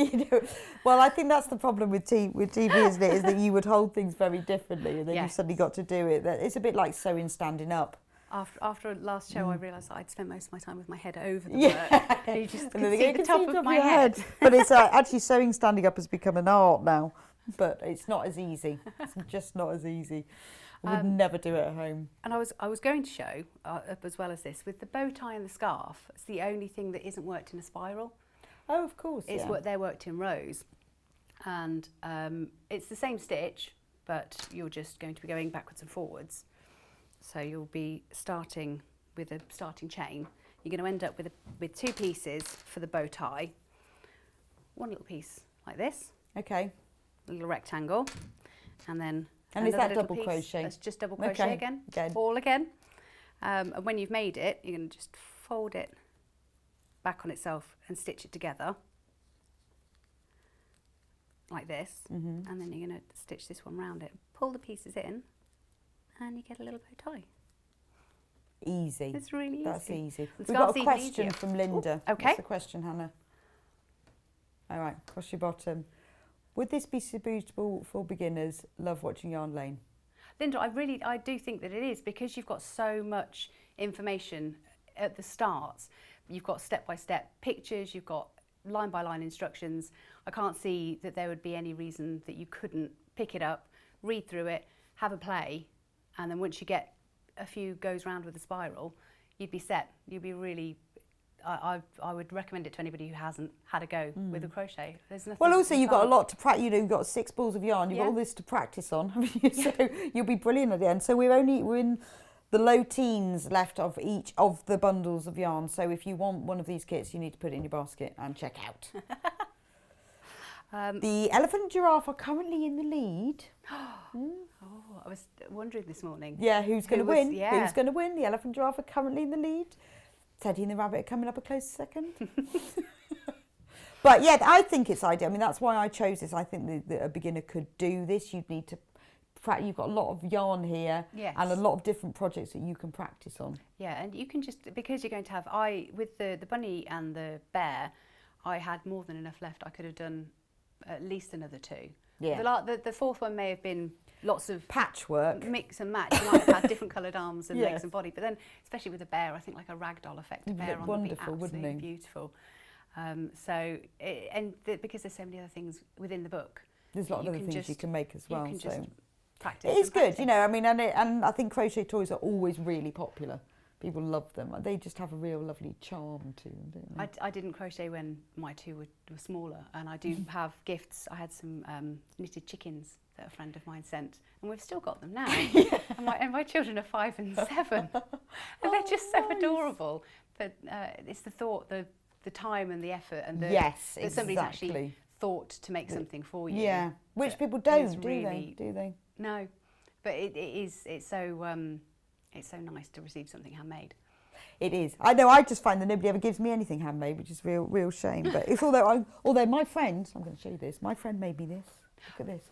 Well, I think that's the problem with TV, isn't it? Is that you would hold things very differently, and then you suddenly got to do it. It's a bit like sewing standing up. After last show, I realised that I'd spent most of my time with my head over the work. And you just could see the top of my head. But it's actually sewing standing up has become an art now. But it's not as easy. It's just not as easy. I would never do it at home. And I was going to show, as well as this, with the bow tie and the scarf, it's the only thing that isn't worked in a spiral. Oh, of course, They're worked in rows. And it's the same stitch, but you're just going to be going backwards and forwards. So you'll be starting with a starting chain. You're going to end up with two pieces for the bow tie. One little piece like this. Okay. A little rectangle. And then and is that double crochet? That's just double crochet again. All again. And when you've made it, you're going to just fold it back on itself and stitch it together. Like this. And then you're going to stitch this one round it. Pull the pieces in. And you get a little bow tie. Easy. It's really easy. That's easy. We've got a question from Linda. Ooh, okay. What's the question, Hannah? All right, cross your bottom. Would this be suitable for beginners? Love watching Yarn Lane. Linda, I do think that it is, because you've got so much information at the start. You've got step-by-step pictures, you've got line-by-line instructions. I can't see that there would be any reason that you couldn't pick it up, read through it, have a play, and then once you get a few goes round with the spiral, you'd be set. You'd be really. I would recommend it to anybody who hasn't had a go with the crochet. There's nothing. Well, also you've got a lot to practice. You've got 6 balls of yarn. You've got all this to practice on, haven't you? So you'll be brilliant at the end. So we're in the low teens left of each of the bundles of yarn. So if you want one of these kits, you need to put it in your basket and check out. The elephant and giraffe are currently in the lead. Oh, I was wondering this morning. Yeah, who's going to win? Yeah. Who's going to win? The elephant and giraffe are currently in the lead. Teddy and the rabbit are coming up a close second. But yeah, I think it's ideal. I mean, that's why I chose this. I think that a beginner could do this. You'd need to practice. You've got a lot of yarn here, and a lot of different projects that you can practice on. Yeah, and you can just, because you're going to have, with the bunny and the bear, I had more than enough left. I could have done at least another 2. Yeah. The fourth one may have been lots of patchwork, mix and match. You might have had different coloured arms and legs and body, but then especially with a bear, I think like a ragdoll effect, a bear on would be absolutely beautiful. Because there's so many other things within the book, there's a lot of other things you can make as well. You can just practice. It is good, you know. I mean, and I think crochet toys are always really popular. People love them. They just have a real lovely charm to them, don't they? I didn't crochet when my 2 were smaller, and I do have gifts. I had some knitted chickens that a friend of mine sent, and we've still got them now. and my children are 5 and 7, and they're just so adorable. But it's the thought, the time and the effort, and that somebody's actually thought to make something for you. Yeah, which people don't, do they? No, but it's so nice to receive something handmade. It is. I know. I just find that nobody ever gives me anything handmade, which is real shame. But it's although my friend, I'm going to show you this. My friend made me this. Look at this.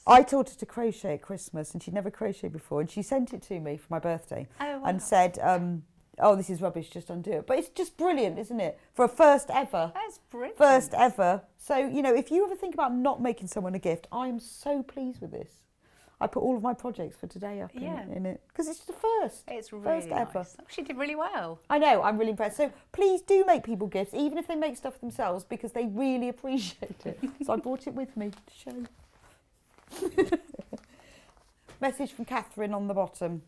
I taught her to crochet at Christmas, and she'd never crocheted before, and she sent it to me for my birthday, and said, "Oh, this is rubbish. Just undo it." But it's just brilliant, isn't it? For a first ever. That's brilliant. First ever. So you know, if you ever think about not making someone a gift, I am so pleased with this. I put all of my projects for today up in it because it's the first. It's really first ever. Nice. Oh, she did really well. I know. I'm really impressed. So please do make people gifts, even if they make stuff themselves, because they really appreciate it. So I brought it with me to show. Message from Catherine on the bottom.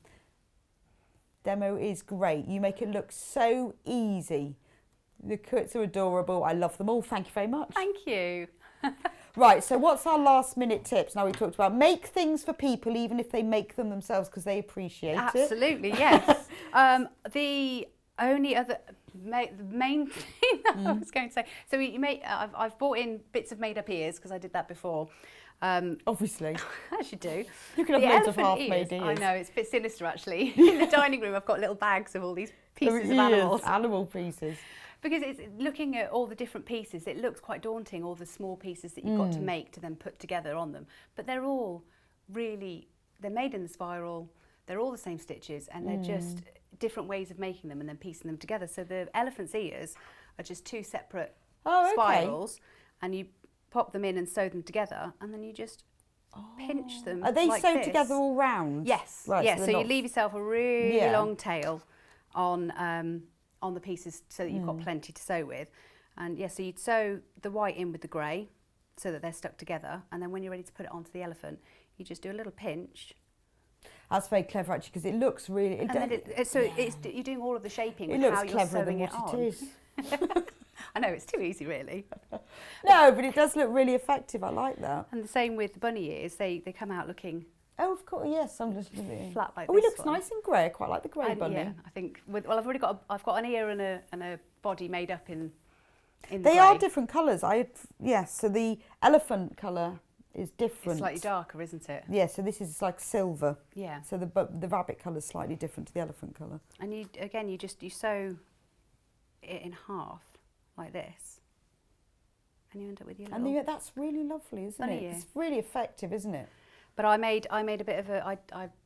Demo is great. You make it look so easy. The kits are adorable. I love them all. Thank you very much. Thank you. Right, so what's our last minute tips? Now we talked about make things for people even if they make them themselves because they appreciate it. Absolutely, yes. The only other, The main thing that I was going to say. So I've bought in bits of made-up ears because I did that before. Obviously. As you do. You can have loads of half-made ears. I know, it's a bit sinister actually. In the dining room I've got little bags of all these pieces of animals. Animal pieces. Because it's looking at all the different pieces, it looks quite daunting, all the small pieces that you've got to make to then put together on them. But they're all really, they're made in the spiral, they're all the same stitches, and they're just different ways of making them and then piecing them together. So the elephant's ears are just two separate spirals, and you pop them in and sew them together, and then you just pinch them. Are they like sewed this. Together all round? Yes. Right, yes. So you leave yourself a really long tail on the pieces so that you've got plenty to sew with. And so you'd sew the white in with the grey so that they're stuck together, and then when you're ready to put it onto the elephant, you just do a little pinch. That's very clever actually, because it looks really. You're doing all of the shaping. It with looks how you're cleverer sewing than what it is. I know, it's too easy really. No, but it does look really effective. I like that. And the same with the bunny ears. They come out looking. Oh, of course, yes. I'm just flat like this. Oh, it looks nice and grey. I quite like the grey bunny. Yeah, I think. I've already got. I've got an ear and a body made up in. They are different colours. So the elephant colour is different. It's slightly darker, isn't it? Yeah. So this is like silver. Yeah. So the rabbit colour is slightly different to the elephant colour. And you sew it in half like this, and you end up with your little. And that's really lovely, isn't it? It's really effective, isn't it? But I made a bit of I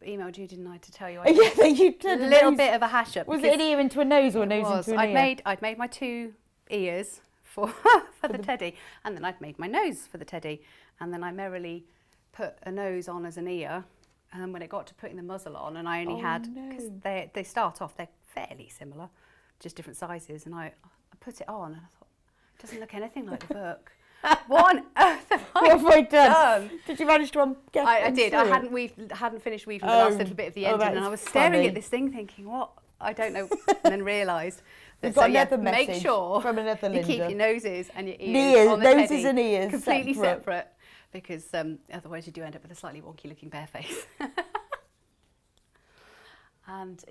emailed you, didn't I, to tell you? Yeah, you did. A little bit of a hash up. Was it an ear into a nose or a nose into an ear? I'd made my two ears for the teddy, and then I'd made my nose for the teddy, and then I merrily put a nose on as an ear. And when it got to putting the muzzle on, and I only because they start off, they're fairly similar, just different sizes, and I put it on, and I thought, it doesn't look anything like the book. What on earth have I done? Did you manage to get I did. I hadn't finished weaving the last little bit of the ending, and I was staring at this thing thinking, what? I don't know, and then realised that make sure from another you keep your noses and your ears on the noses teddy and ears completely separate, because otherwise you do end up with a slightly wonky looking bear face. And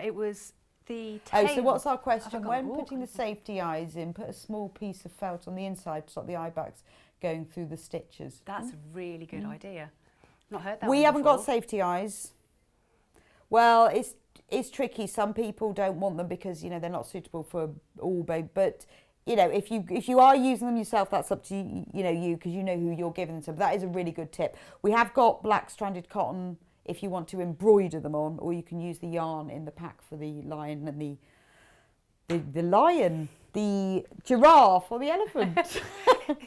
it was the tail. So what's our question? When putting the safety eyes in, put a small piece of felt on the inside to stop the eye bags going through the stitches. That's a really good idea. Not heard that. We haven't got safety eyes. Well, it's tricky. Some people don't want them because they're not suitable for all baby. But if you are using them yourself, that's up to you because you know who you're giving them to. But that is a really good tip. We have got black stranded cotton if you want to embroider them on, or you can use the yarn in the pack for the lion and the lion, the giraffe or the elephant.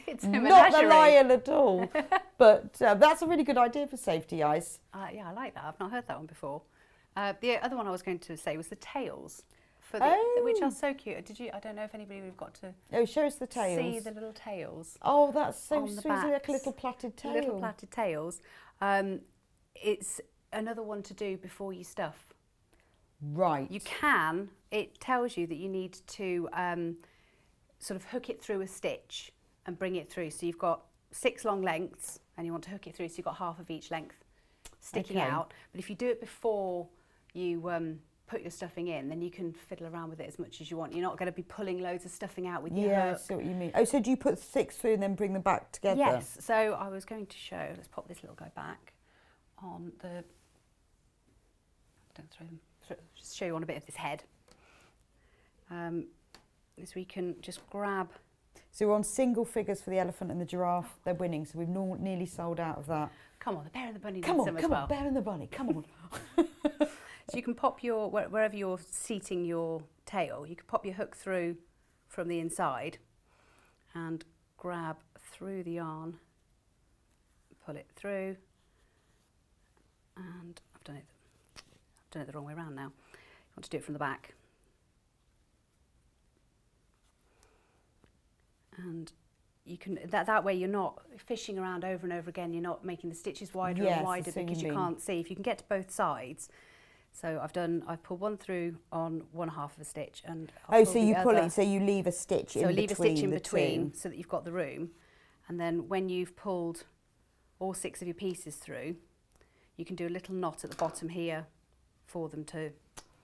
It's a not the lion at all. But that's a really good idea for safety eyes. Yeah, I like that. I've not heard that one before. The other one I was going to say was the tails, which are so cute. I don't know if anybody would have got to. Oh, show us the tails. See the little tails. Oh, that's so sweet. Like little plaited tails. Little plaited tails. It's another one to do before you stuff. Right. You can. It tells you that you need to sort of hook it through a stitch and bring it through. So you've got 6 long lengths, and you want to hook it through, so you've got half of each length sticking out. But if you do it before you put your stuffing in, then you can fiddle around with it as much as you want. You're not going to be pulling loads of stuffing out with your hook. Yeah, I see what you mean. Oh, so do you put 6 through and then bring them back together? Yes. So I was going to show, let's pop this little guy back on the, don't throw them, just show you on a bit of this head. Is we can just grab. So we're on single figures for the elephant and the giraffe. They're winning, so we've nearly sold out of that. Come on, the bear and the bunny need some as well. Come on, bear and the bunny, come on. So you can pop your, wherever you're seating your tail, you can pop your hook through from the inside and grab through the yarn, pull it through, and I've done it the wrong way around now. You want to do it from the back. And you can that way you're not fishing around over and over again. You're not making the stitches wider and wider because you can't see. If you can get to both sides. So I've pulled one through on one half of a stitch, and so you pull it. So you leave a stitch in between. So leave a stitch in between so that you've got the room, and then when you've pulled all 6 of your pieces through, you can do a little knot at the bottom here for them to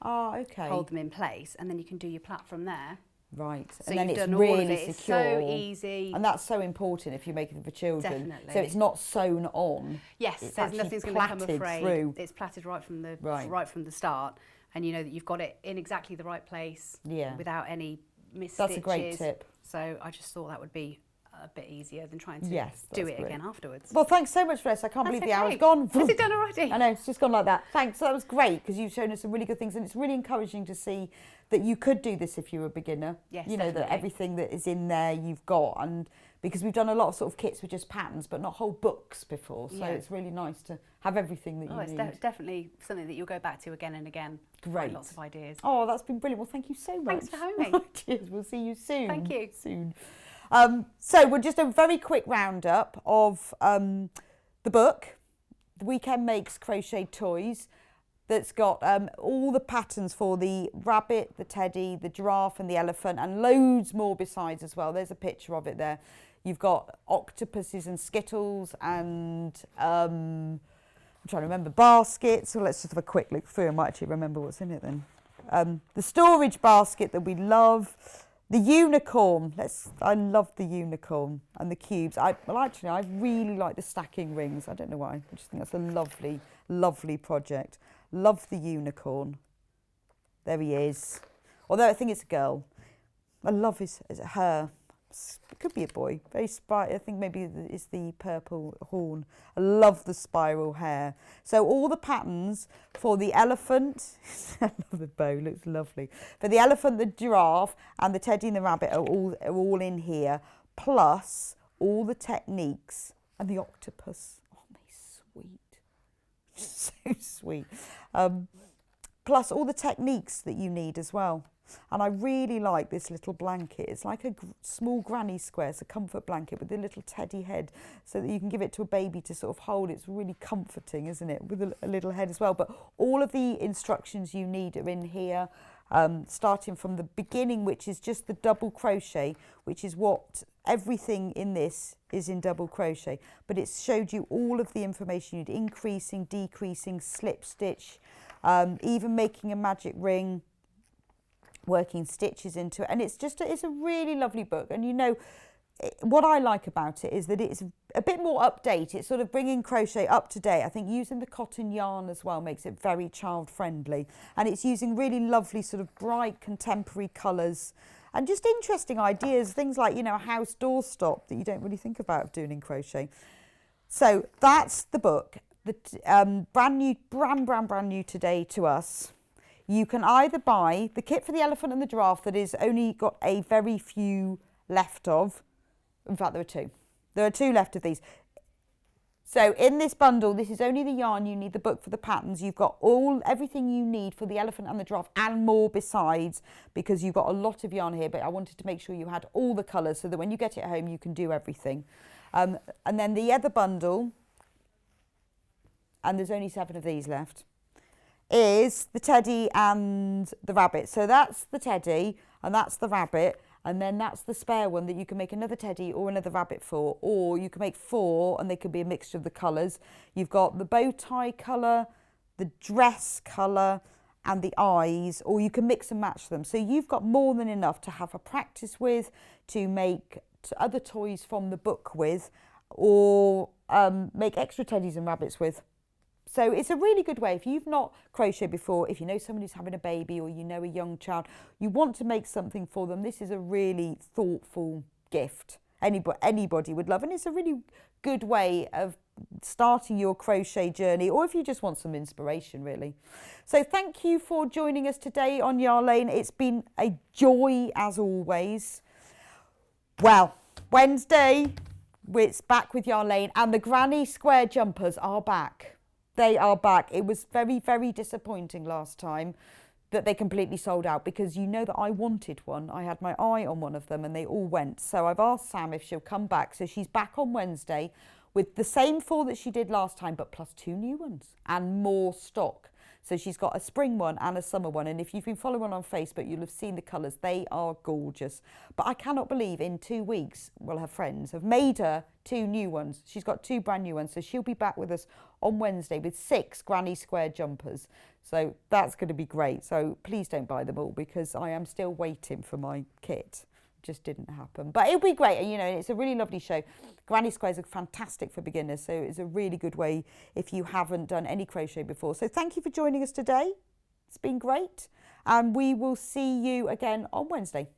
Oh, okay. hold them in place, and then you can do your plait from there. Right, So and then you've it's done all really of it. secure. It's so easy. And that's so important if you're making it for children. Definitely. So it's not sewn on. Yes, it's so actually nothing's going to come plaited afraid. through. It's plaited right from the start, and you know that you've got it in exactly the right place. Yeah. Without any missed That's stitches. a great tip. So I just thought that would be a bit easier than trying to do it again afterwards. Well, thanks so much, Vanessa. I can't believe the hour's okay. gone. Has it done already? I know, it's just gone like that. Thanks, that was great because you've shown us some really good things, and it's really encouraging to see that you could do this if you're a beginner. Yes, you know, definitely. that everything that is in there you've got, and because we've done a lot of sort of kits with just patterns but not whole books before, so it's really nice to have everything that you need. It's definitely something that you'll go back to again and again. Great. Lots of ideas. Oh, that's been brilliant. Well, thank you so much. Thanks for having me. Cheers. We'll see you soon. Thank you. Soon. So we're just a very quick roundup of the book, The Weekend Makes Crocheted Toys, that's got all the patterns for the rabbit, the teddy, the giraffe and the elephant, and loads more besides as well. There's a picture of it there. You've got octopuses and skittles and I'm trying to remember, baskets. So let's just have a quick look through. I might actually remember what's in it then. The storage basket that we love. The unicorn, I love the unicorn and the cubes. I really like the stacking rings. I don't know why, I just think that's a lovely, lovely project. Love the unicorn. There he is. Although I think it's a girl. I love his her. It could be a boy. Very I think maybe it's the purple horn. I love the spiral hair. So all the patterns for the elephant, I love the bow, looks lovely. For the elephant, the giraffe and the teddy and the rabbit are all in here, plus all the techniques and the octopus. Oh, they sweet. So sweet. Plus all the techniques that you need as well. And I really like this little blanket. It's like a small granny square. It's a comfort blanket with a little teddy head so that you can give it to a baby to sort of hold. It's really comforting, isn't it? With a little head as well. But all of the instructions you need are in here, starting from the beginning, which is just the double crochet, which is what everything in this is in double crochet. But it's showed you all of the information you need, increasing, decreasing, slip stitch, even making a magic ring, working stitches into it, and it's a really lovely book. And you know what I like about it is that it's a bit more update. It's sort of bringing crochet up to date. I think using the cotton yarn as well makes it very child friendly, and it's using really lovely sort of bright contemporary colours and just interesting ideas, things like, you know, a house doorstop that you don't really think about doing in crochet. So that's the book, the brand new today to us. You can either buy the kit for the elephant and the giraffe that is only got a very few left of. In fact, there are two. There are two left of these. So in this bundle, this is only the yarn. You need the book for the patterns. You've got everything you need for the elephant and the giraffe and more besides, because you've got a lot of yarn here, but I wanted to make sure you had all the colours so that when you get it home, you can do everything. And then the other bundle, and there's only 7 of these left, is the teddy and the rabbit. So that's the teddy and that's the rabbit, and then that's the spare one that you can make another teddy or another rabbit for, or you can make 4 and they could be a mixture of the colours. You've got the bow tie colour, the dress colour and the eyes, or you can mix and match them. So you've got more than enough to have a practice with, to make other toys from the book with, or make extra teddies and rabbits with. So it's a really good way if you've not crocheted before, if you know someone who's having a baby or you know a young child, you want to make something for them. This is a really thoughtful gift anybody would love, and it's a really good way of starting your crochet journey, or if you just want some inspiration really. So thank you for joining us today on Yarn Lane. It's been a joy as always. Well, Wednesday, it's back with Yarn Lane, and the granny square jumpers are back. They are back. It was very, very disappointing last time that they completely sold out, because you know that I wanted one. I had my eye on one of them and they all went. So I've asked Sam if she'll come back. So she's back on Wednesday with the same 4 that she did last time, but plus 2 new ones and more stock. So she's got a spring one and a summer one. And if you've been following on Facebook, you'll have seen the colours. They are gorgeous. But I cannot believe in 2 weeks, well, her friends have made her 2 new ones. She's got 2 brand new ones. So she'll be back with us on Wednesday with 6 granny square jumpers. So that's going to be great. So please don't buy them all because I am still waiting for my kit. Just didn't happen, but it'll be great. And you know, it's a really lovely show. Granny squares are fantastic for beginners, so it's a really good way if you haven't done any crochet before. So thank you for joining us today. It's been great, and we will see you again on Wednesday.